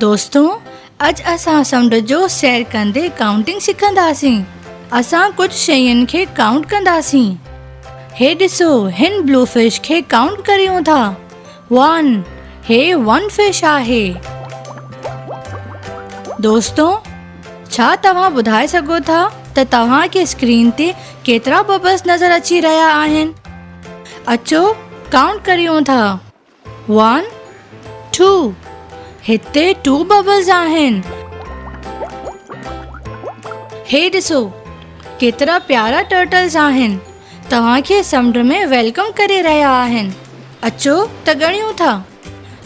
दोस्तों, अॼु असां समुंड जो सैर कंदे काउंटिंग सिखंदासीं। असां कुझु शयुनि खे काउंट कंदासीं। हे ॾिसो, हिन ब्लू फिश खे काउंट करियूं था। 1 हे 1 फिश आहे। दोस्तों, छा तव्हां ॿुधाए सघो था त तव्हां खे स्क्रीन ते केतिरा बबल्स नज़र अची रहिया आहिनि? अचो काउंट करियूं था। 1 2 हिते 2 बबल्स आहिनि। हे ॾिसो, केतिरा प्यारा टर्टल्स आहिनि। तव्हां खे समुंड में वेलकम करे रहिया आहिनि। अचो त ॻणियूं था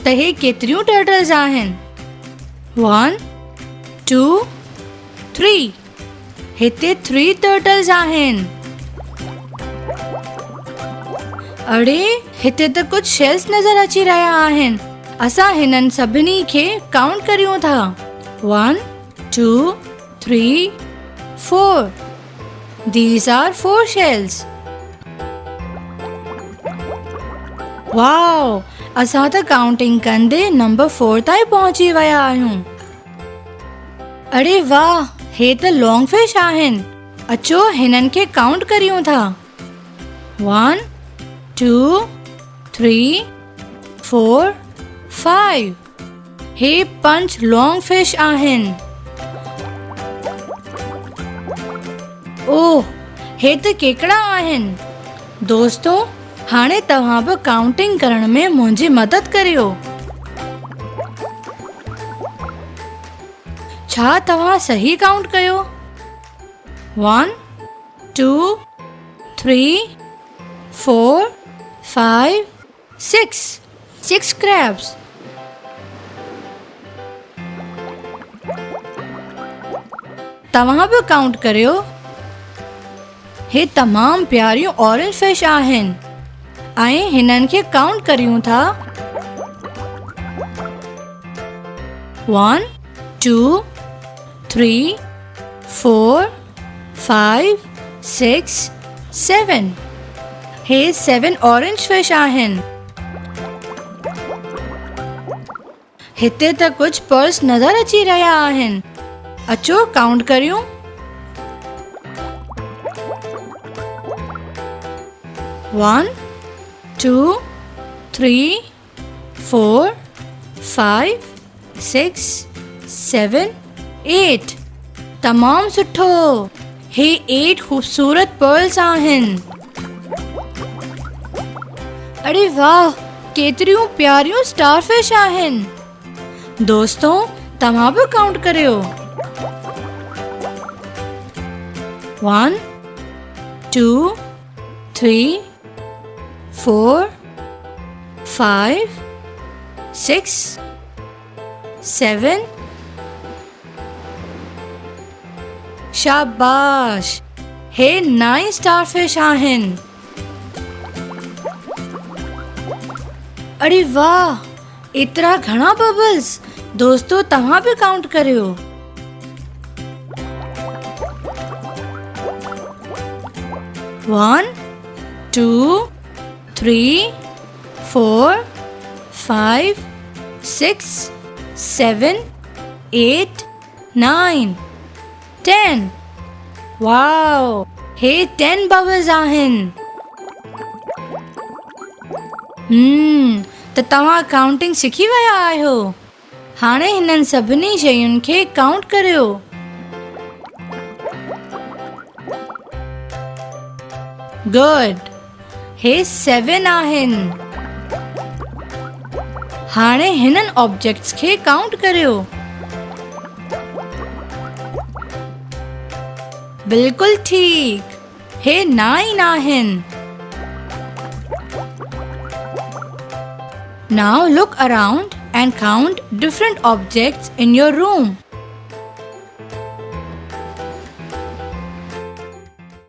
त हे केतिरियूं टर्टल्स आहिनि। 1 2 3 हिते 3 टर्टल्स आहिनि। अड़े, हिते त कुझु शेल्स नज़र अची रहिया आहिनि। असां हिननि सभिनी खे काउंट करियूं था। 1 2 3 4 These are 4 shells. वाओ, असां त काउंटिंग कंदे नंबर 4 ताईं पहुची विया आहियूं। अरे वाह, हे त लॉन्ग फिश आहिनि। अचो हिननि खे काउंट करियूं था। 1 2 3 4 5 हे 5 लॉन्ग फिश आहिनि। ओह, हे त केकड़ा आहिनि। दोस्तों, हाणे तव्हां बि काउंटिंग करण में मुंहिंजी मदद करियो। छा तव्हां सही काउंट कयो? 1 2 3 4 5 6 crabs. तव्हां बि काउंट करियो। हे तमामु प्यारियूं ऑरेंज फिश आहिनि ऐं हिननि खे काउंट करियूं था। 1 2 3 4 5 6 7 हे 7 ऑरेंज फिश आहिनि। हिते त कुझु पर्ल्स नज़र अची रहिया आहिनि। अचो काउंट करियूं। 1 2 3 4 5 6 7 8 तमामु सुठो। हे 8 ख़ूबसूरत पर्ल्स आहिनि। अरे वाह, केतिरियूं प्यारियूं स्टारफिश आहिनि। दोस्तों, तव्हां बि काउंट करियो। 1 2 3 4 5 6 7 शाबाश, हे 9 स्टारफिश आहिनि। अरे वाह, एतिरा घणा बबल्स। दोस्तों, तव्हां बि काउंट करियो। 1 2 3 4 5 6 7 8 9 10 वाओ, हे 10 बबल्स आहिनि। त तव्हां काउंटिंग सिखी विया आहियो। हाणे हिननि सभिनी शयुनि खे काउंट करियो। गुड, हे 7 आहिनि। हाणे हिननि ऑब्जेक्ट्स खे काउंट करियो। बिल्कुलु ठीक, हे 9 आहिनि। Now look around and count different objects in your room.